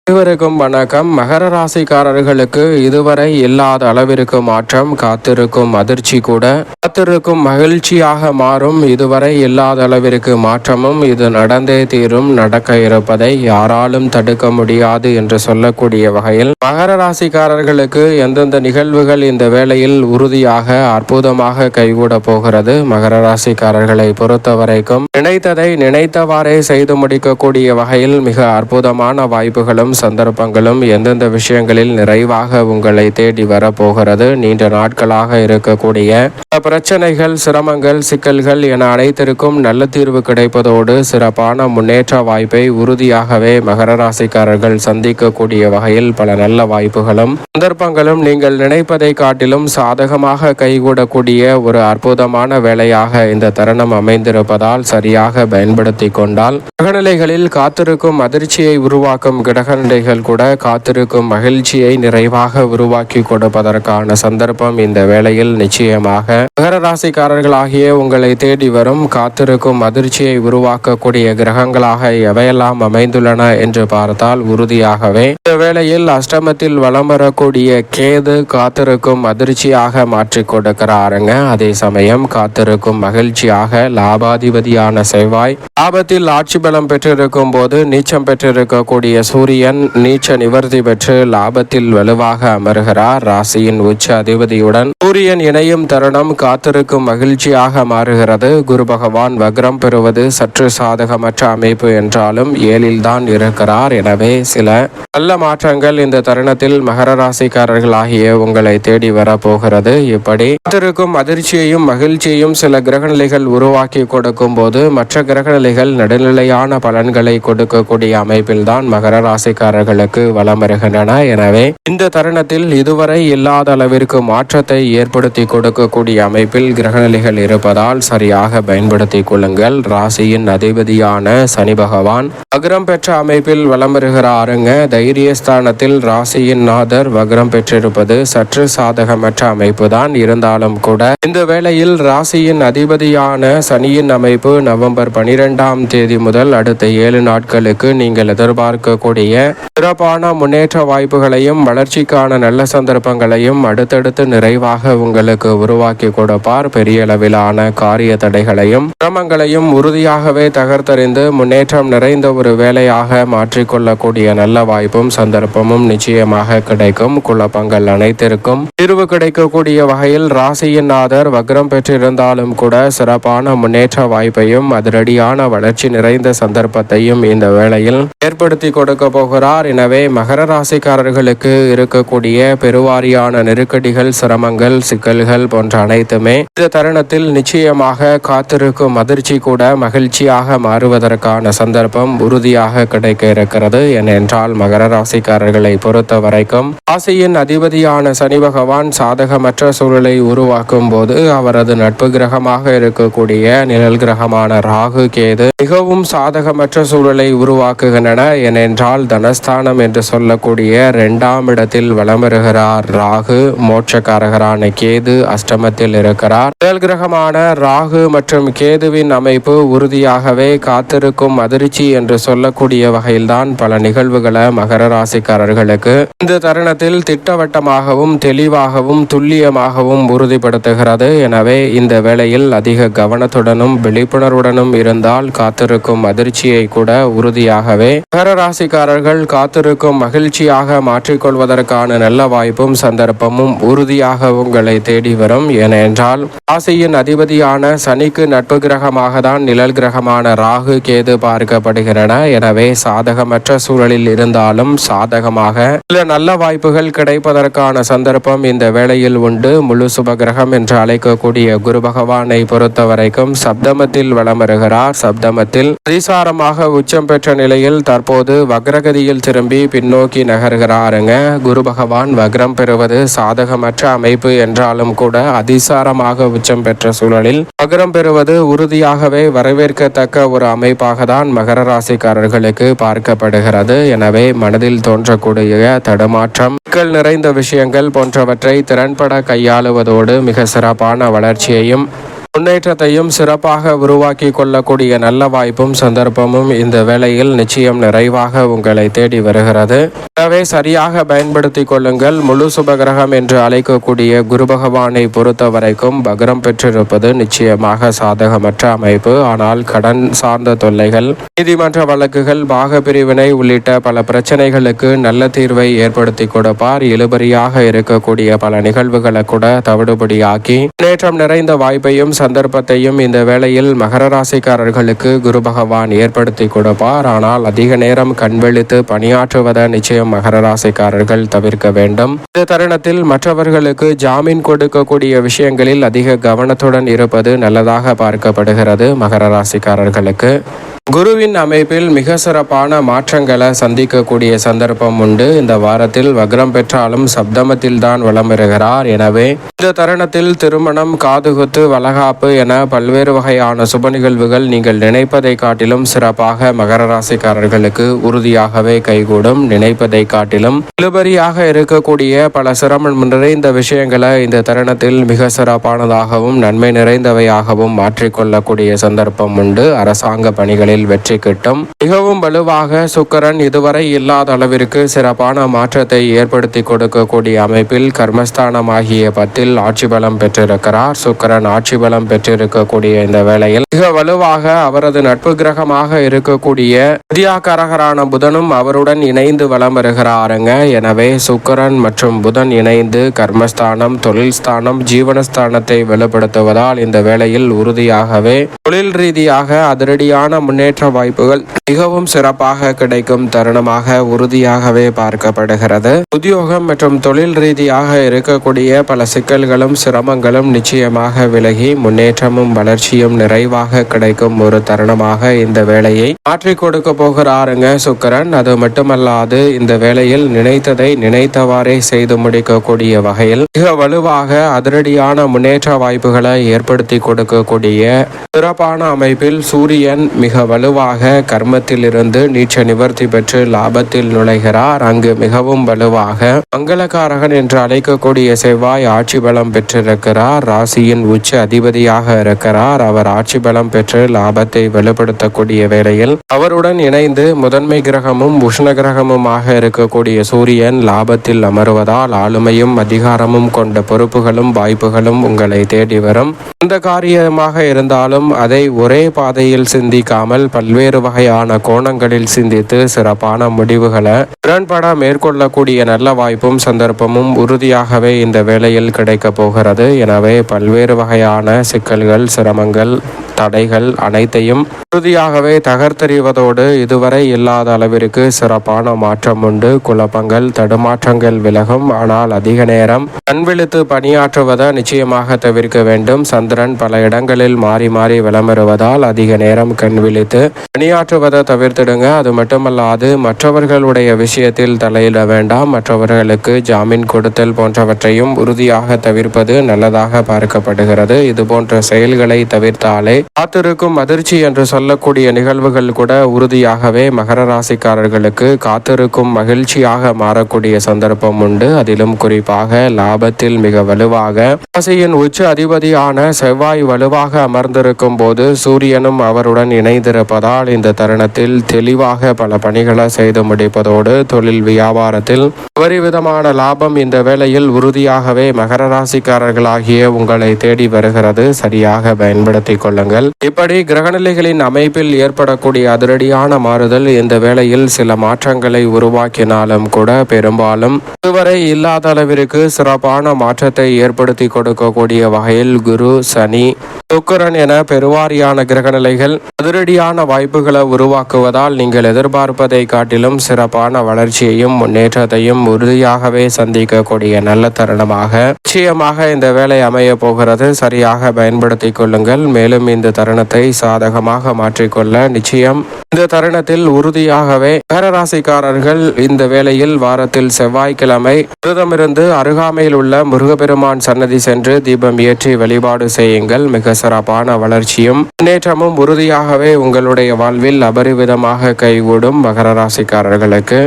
அனைவருக்கும் வணக்கம். மகர ராசிக்காரர்களுக்கு இதுவரை இல்லாத அளவிற்கு மாற்றம், காத்திருக்கும் அதிர்ச்சி கூட காத்திருக்கும் மகிழ்ச்சியாக மாறும். இதுவரை இல்லாத அளவிற்கு மாற்றமும் இது நடந்தே தீரும், நடக்க இருப்பதை யாராலும் தடுக்க முடியாது என்று சொல்லக்கூடிய வகையில் மகர ராசிக்காரர்களுக்கு எந்தெந்த நிகழ்வுகள் இந்த வேளையில் உறுதியாக அற்புதமாக கைகூட போகிறது. மகர ராசிக்காரர்களை பொறுத்தவரைக்கும் நினைத்ததை நினைத்தவாறே செய்து முடிக்கக்கூடிய வகையில் மிக அற்புதமான வாய்ப்புகளும் சந்தர்ப்பங்களும் எந்தெந்த விஷயங்களில் நிறைவாக உங்களை தேடி வரப்போகிறது. நீண்ட நாட்களாக இருக்கக்கூடிய பிரச்சனைகள், சிரமங்கள், சிக்கல்கள் என அனைத்திற்கும் நல்ல தீர்வு கிடைப்பதோடு சிறப்பான முன்னேற்ற வாய்ப்பை உறுதியாகவே மகர ராசிக்காரர்கள் சந்திக்கக்கூடிய வகையில் பல நல்ல வாய்ப்புகளும் சந்தர்ப்பங்களும் நீங்கள் நினைப்பதை காட்டிலும் சாதகமாக கைகூடக்கூடிய ஒரு அற்புதமான வேலையாக இந்த தருணம் அமைந்திருப்பதால் சரியாக பயன்படுத்தி கொண்டால் கிரகநிலைகளில் காத்திருக்கும் அதிர்ச்சியை உருவாக்கும் கிரகநிலைகள் கூட காத்திருக்கும் மகிழ்ச்சியை நிறைவாக உருவாக்கி கொடுப்பதற்கான சந்தர்ப்பம் இந்த வேளையில் நிச்சயமாக மகர ராசிக்காரர்களாகிய உங்களை தேடி வரும். காத்திருக்கும் அதிர்ச்சியை உருவாக்கக்கூடிய கிரகங்களாக எவையெல்லாம் அமைந்துள்ளன என்று பார்த்தால் உறுதியாகவே இந்த வேளையில் அஷ்டமத்தில் வலம் வரக்கூடிய கேது காத்திருக்கும் அதிர்ச்சியாக மாற்றி கொடுக்கிறாருங்க. அதே சமயம் காத்திருக்கும் மகிழ்ச்சியாக லாபாதிபதியான செவ்வாய் லாபத்தில் ஆட்சி பலம் பெற்றிருக்கும் போது நீச்சம் பெற்றிருக்கக்கூடிய சூரியன் நீச்ச நிவர்த்தி பெற்று லாபத்தில் வலுவாக அமர்கிறார். ராசியின் உச்ச அதிபதியுடன் சூரியன் இணையும் தருணம் காத்திருக்கும் மகிழ்ச்சியாக மாறுகிறது. குரு பகவான் வக்ரம் பெறுவது சற்று சாதகமற்ற அமைப்பு என்றாலும் ஏழில் தான் இருக்கிறார். எனவே சில நல்ல மாற்றங்கள் இந்த தருணத்தில் மகர ராசிக்காரர்களாகிய உங்களை தேடி வரப்போகிறது. இப்படி காத்திருக்கும் அதிர்ச்சியையும் மகிழ்ச்சியையும் சில கிரகநிலைகள் உருவாக்கி கொடுக்கும் போது மற்ற கிரகநிலைகள் நடுநிலையான பலன்களை கொடுக்கக்கூடிய அமைப்பில் தான் மகர ராசிக்காரர்களுக்கு வலம் வருகின்றன. எனவே இந்த தருணத்தில் இதுவரை இல்லாத அளவிற்கு மாற்றத்தை ஏற்படுத்தி கொடுக்கக்கூடிய அமைப்பில் கிரகநிலைகள் இருப்பதால் சரியாக பயன்படுத்தி கொள்ளுங்கள். ராசியின் அதிபதியான சனி பகவான் வக்ரம் பெற்ற அமைப்பில் வலம் வருகிறாருங்க. தைரியஸ்தானத்தில் ராசியின் நாதர் வக்ரம் பெற்றிருப்பது சற்று சாதகமற்ற அமைப்பு தான். இருந்தாலும் கூட இந்த வேளையில் ராசியின் அதிபதியான சனியின் அமைப்பு நவம்பர் 12ஆம் தேதி முதல் அடுத்த 7 நாட்களுக்கு நீங்கள் எதிர்பார்க்கக்கூடிய சிறப்பான முன்னேற்ற வாய்ப்புகளையும் வளர்ச்சிக்கான நல்ல சந்தர்ப்பங்களையும் அடுத்தடுத்து நிறைவாக உங்களுக்கு உருவாக்கி கொடுப்பார். பெரிய அளவிலான காரிய தடைகளையும் சிரமங்களையும் உறுதியாகவே தகர்த்தறிந்து முன்னேற்றம் நிறைந்த ஒரு வேலையாக மாற்றிக்கொள்ளக்கூடிய நல்ல வாய்ப்பும் சந்தர்ப்பமும் நிச்சயமாக கிடைக்கும். குழப்பங்கள் அனைத்திற்கும் தீர்வு கிடைக்கக்கூடிய வகையில் ராசியின் நாதர் வக்ரம் பெற்றிருந்தாலும் கூட சிறப்பான முன்னேற்ற வாய்ப்பையும் அதிரடியான வளர்ச்சி நிறைந்த சந்தர்ப்பத்தையும் இந்த வேளையில் ஏற்படுத்தி கொடுக்க போகிறார். எனவே மகர ராசிக்காரர்களுக்கு இருக்கக்கூடிய பெருவாரியான நெருக்கடிகள், சிரமங்கள், சிக்கல்கள் போன்ற அனைத்துமே இந்த தருணத்தில் நிச்சயமாக காத்திருக்கும் அதிர்ச்சி கூட மகிழ்ச்சியாக மாறுவதற்கான சந்தர்ப்பம் உறுதியாக கிடைக்க இருக்கிறது. ஏனென்றால் மகர ராசிக்காரர்களை பொறுத்த வரைக்கும் ராசியின் அதிபதியான சனி பகவான் சாதகமற்ற சூழலை உருவாக்கும் போது அவரது நட்பு கிரகமாக இருக்கக்கூடிய நிழல் கிரகமான ராகு கேது மிகவும் சாதகமற்ற சூழலை உருவாக்குகின்றன. ஏனென்றால் தனஸ்தானம் என்று சொல்லக்கூடிய 2ஆம் இடத்தில் வலம் வருகிறார் ராகு. மோட்சக்காரகரான கேது அஷ்டமத்தில் இருக்கிறார். நிழல் கிரகமான ராகு மற்றும் கேதுவின் அமைப்பு உறுதியாகவே காத்திருக்கும் அதிர்ச்சி என்று சொல்லக்கூடிய வகையில்தான் பல நிகழ்வுகளை மகர ராசிக்காரர்களுக்கு இந்த தருணத்தில் திட்டவட்டமாகவும் தெளிவாகவும் துல்லியமாகவும் உறுதிப்படுத்துகிறது. எனவே இந்த வேளையில் அதிக கவனத்துடனும் விழிப்புணர்வுடனும் இருந்தால் காத்திருக்கும் அதிர்ச்சியை கூட உறுதியாகவே மகர ராசிக்காரர்கள் காத்திருக்கும் மகிழ்ச்சியாக மாற்றிக்கொள்வதற்கான நல்ல வாய்ப்பும் சந்தர்ப்பமும் உறுதியாக உங்களை தேடி வரும். ஏனென்றால் ராசியின் அதிபதியான சனிக்கு நட்பு கிரகமாக தான் நிழல் கிரகமான ராகு கேது பார்க்கப்படுகின்றன. எனவே சாதகமற்ற சூழலில் இருந்தாலும் சாதகமாக சில நல்ல வாய்ப்புகள் கிடைப்பதற்கான சந்தர்ப்பம் இந்த வேளையில் உண்டு. முழு சுப கிரகம் என்று அழைக்கக்கூடிய குரு பகவானை பொறுத்தவரைக்கும் சப்தமத்தில் வலம் வருகிறார். சப்தமத்தில் அதிசாரமாக உச்சம் பெற்ற நிலையில் தற்போது வக்ரகதியில் திரும்பி பின்னோக்கி நகர்கிறாருங்க. குரு பகவான் வக்ரம் பெறுவது சாதகமற்ற அமைப்பு என்றாலும் கூட அதிசாரமாக உச்சம் பெற்ற சூழலில் வக்ரம் பெறுவது உறுதியாகவே வரவேற்கத்தக்க ஒரு அமைப்பாக தான் மகர ராசிக்காரர்களுக்கு பார்க்கப்படுகிறது. எனவே மனதில் தோன்றக்கூடிய தடுமாற்றம், சிக்கல் நிறைந்த விஷயங்கள் போன்றவற்றை திறன்பட கையாளுவதோடு மிக சிறப்பான வளர்ச்சியையும் முன்னேற்றத்தையும் சிறப்பாக உருவாக்கி கொள்ளக்கூடிய நல்ல வாய்ப்பும் சந்தர்ப்பமும் இந்த வேளையில் நிச்சயம் நிறைவாக உங்களை தேடி வருகிறது. எனவே சரியாக பயன்படுத்தி கொள்ளுங்கள். முழு சுபகிரகம் என்று அழைக்கக்கூடிய குரு பகவானை பொறுத்த வரைக்கும் பக்ரம் பெற்றிருப்பது நிச்சயமாக சாதகமற்ற அமைப்பு. ஆனால் கடன் சார்ந்த தொல்லைகள், நீதிமன்ற வழக்குகள், பாக பிரிவினை உள்ளிட்ட பல பிரச்சனைகளுக்கு நல்ல தீர்வை ஏற்படுத்தி கொடுப்பார். இழுபறியாக இருக்கக்கூடிய பல நிகழ்வுகளை கூட தவிடுபடியாக்கி முன்னேற்றம் நிறைந்த வாய்ப்பையும் சந்தர்ப்பத்தையும் இந்த வேளையில் மகர ராசிக்காரர்களுக்கு குரு பகவான் ஏற்படுத்தி கொடுப்பார். ஆனால் அதிக நேரம் கண்வெளித்து பணியாற்றுவதை நிச்சயம் மகர ராசிக்காரர்கள் தவிர்க்க வேண்டும். இந்த தருணத்தில் மற்றவர்களுக்கு ஜாமீன் கொடுக்கக்கூடிய விஷயங்களில் அதிக கவனத்துடன் இருப்பது நல்லதாக பார்க்கப்படுகிறது. மகர ராசிக்காரர்களுக்கு குருவின் அமைப்பில் மிக சிறப்பான மாற்றங்களை சந்திக்கக்கூடிய சந்தர்ப்பம் உண்டு. இந்த வாரத்தில் வக்ரம் பெற்றாலும் சப்தமத்தில் தான் வலம் வருகிறார். எனவே இந்த தருணத்தில் திருமணம், காதுகுத்து, வளகாப்பு என பல்வேறு வகையான சுப நிகழ்வுகள் நீங்கள் நினைப்பதை காட்டிலும் சிறப்பாக மகர ராசிக்காரர்களுக்கு உறுதியாகவே கைகூடும். நினைப்பதை காட்டிலும் இழுபறியாக இருக்கக்கூடிய பல சிரமம் நிறைந்த விஷயங்களை இந்த தருணத்தில் மிக சிறப்பானதாகவும் நன்மை நிறைந்தவையாகவும் மாற்றிக்கொள்ளக்கூடிய சந்தர்ப்பம் உண்டு. அரசாங்க பணிகளில் வெற்றி கிட்டும். மிகவும் வலுவாக சுக்கிரன் இதுவரை இல்லாத அளவிற்கு சிறப்பான மாற்றத்தை ஏற்படுத்தி கொடுக்கக்கூடிய அமைப்பில் கர்மஸ்தானமாகிய 10 ஆட்சி பலம் பெற்றிருக்கிறார். சுக்கிரன் ஆட்சி பலம் பெற்றிருக்கக்கூடிய இந்த வேளையில் மிக வலுவாக அவரது நட்பு கிரகமாக இருக்கக்கூடிய வித்யாகாரகரான புதனும் அவருடன் இணைந்து வலம் வருகிறாருங்க. எனவே சுக்கிரன் மற்றும் புதன் இணைந்து கர்மஸ்தானம், தொழில் ஸ்தானம், ஜீவனஸ்தானத்தை வலுப்படுத்துவதால் இந்த வேளையில் உறுதியாகவே தொழில் ரீதியாக அதிரடியான முன்னேற்ற வாய்ப்புகள் மிகவும் சிறப்பாக கிடைக்கும் தருணமாக உறுதியாகவே பார்க்கப்படுகிறது. உத்தியோகம் மற்றும் தொழில் ரீதியாக இருக்கக்கூடிய பல சிக்கல்களும் சிரமங்களும் நிச்சயமாக விலகி முன்னேற்றமும் வளர்ச்சியும் நிறைவாக கிடைக்கும் ஒரு தருணமாக இந்த வேளையை மாற்றிக் கொடுக்க போகிறாருங்க சுக்கிரன். அது மட்டுமல்லாது இந்த வேளையில் நினைத்ததை நினைத்தவாறே செய்து முடிக்கக்கூடிய வகையில் மிக வலுவாக அதிரடியான முன்னேற்ற வாய்ப்புகளை ஏற்படுத்தி கொடுக்கக்கூடிய சிறப்பான அமைப்பில் சூரியன் மிக வலுவாக கர்மத்தில் இருந்து நீச்ச நிவர்த்தி பெற்று லாபத்தில் நுழைகிறார். அங்கு மிகவும் வலுவாக மங்களகாரகன் என்று அழைக்கக்கூடிய செவ்வாய் ஆட்சி பலம் பெற்றிருக்கிறார். ராசியின் உச்ச அதிபதியாக இருக்கிறார். அவர் ஆட்சி பலம் பெற்று லாபத்தை வலுப்படுத்தக்கூடிய வேளையில் அவருடன் இணைந்து முதன்மை கிரகமும் உஷ்ண கிரகமுமாக இருக்கக்கூடிய சூரியன் லாபத்தில் அமர்வதால் ஆளுமையும் அதிகாரமும் கொண்ட பொறுப்புகளும் வாய்ப்புகளும் உங்களை தேடி வரும். எந்த காரியமாக இருந்தாலும் அதை ஒரே பாதையில் சிந்திக்காமல் பல்வேறு வகையான கோணங்களில் சிந்தித்து சிறப்பான முடிவுகளை திறன்பட மேற்கொள்ளக்கூடிய நல்ல வாய்ப்பும் சந்தர்ப்பமும் உறுதியாகவே இந்த வேளையில் கிடைக்க போகிறது. எனவே பல்வேறு வகையான சிக்கல்கள், சிரமங்கள், தடைகள் அனைத்தையும் உறுதியாகவே தகர்த்தெறிவதோடு இதுவரை இல்லாத அளவிற்கு சிறப்பான மாற்றம் உண்டு. குழப்பங்கள், தடுமாற்றங்கள் விலகும். ஆனால் அதிக நேரம் கண்விழித்து பணியாற்றுவதை நிச்சயமாக தவிர்க்க வேண்டும். சந்திரன் பல இடங்களில் மாறி மாறி விளம்பருவதால் அதிக நேரம் கண்விழித்து பணியாற்றுவதை தவிர்த்திடுங்க. அது மட்டுமல்லாது மற்றவர்களுடைய விஷயத்தில் தலையிட வேண்டாம். மற்றவர்களுக்கு ஜாமீன் கொடுத்தல் போன்றவற்றையும் உறுதியாக தவிர்ப்பது நல்லதாக பார்க்கப்படுகிறது. இது போன்ற செயல்களை தவிர்த்தாலே காத்திருக்கும் அதிர்ச்சி என்று சொல்லக்கூடிய நிகழ்வுகள் கூட உறுதியாகவே மகர ராசிக்காரர்களுக்கு காத்திருக்கும் மகிழ்ச்சியாக மாறக்கூடிய சந்தர்ப்பம் உண்டு. அதிலும் குறிப்பாக லாபத்தில் மிக வலுவாக ராசியின் உச்ச அதிபதியான செவ்வாய் வலுவாக அமர்ந்திருக்கும் போது சூரியனும் அவருடன் இணைந்திருப்பதால் இந்த தருணத்தில் தெளிவாக பல பணிகளை செய்து முடிப்பதோடு தொழில் வியாபாரத்தில் விதமான லாபம் இந்த வேளையில் உறுதியாகவே மகர ராசிக்காரர்களாகிய உங்களை தேடி வருகிறது. சரியாக பயன்படுத்திக் கொள்ளுங்கள். இப்படி கிரகநிலைகளின் அமைப்பில் ஏற்படக்கூடிய அதிரடியான மாறுதல் இந்த வேளையில் சில மாற்றங்களை உருவாக்கினாலும் கூட பெரும்பாலும் இதுவரை இல்லாத அளவிற்கு சிறப்பான மாற்றத்தை ஏற்படுத்தி கொடுக்கக்கூடிய வகையில் குரு, சனி, சுக்கிரன் என பெருவாரியான கிரகநிலைகள் அதிரடியான வாய்ப்புகளை உருவாக்குவதால் நீங்கள் எதிர்பார்ப்பதை காட்டிலும் சிறப்பான வளர்ச்சியையும் முன்னேற்றத்தையும் உறுதியாகவே சந்திக்கக்கூடிய நல்ல தருணமாக நிச்சயமாக இந்த வேலை அமைய போகிறது. சரியாக பயன்படுத்திக் கொள்ளுங்கள். மேலும் இந்த தருணத்தை சாதகமாக மாற்றிக்கொள்ள நிச்சயம் இந்த தருணத்தில் உறுதியாகவே மகரராசிக்காரர்கள் இந்த வேளையில் வாரத்தில் செவ்வாய்க்கிழமை விரதமிருந்து அருகாமையில் உள்ள முருகப்பெருமான் சன்னதி சென்று தீபம் ஏற்றி வழிபாடு செய்யுங்கள். மிக சிறப்பான வளர்ச்சியும் முன்னேற்றமும் உறுதியாகவே உங்களுடைய வாழ்வில் அபரிவிதமாக கைகூடும். மகர ராசிக்காரர்களுக்கு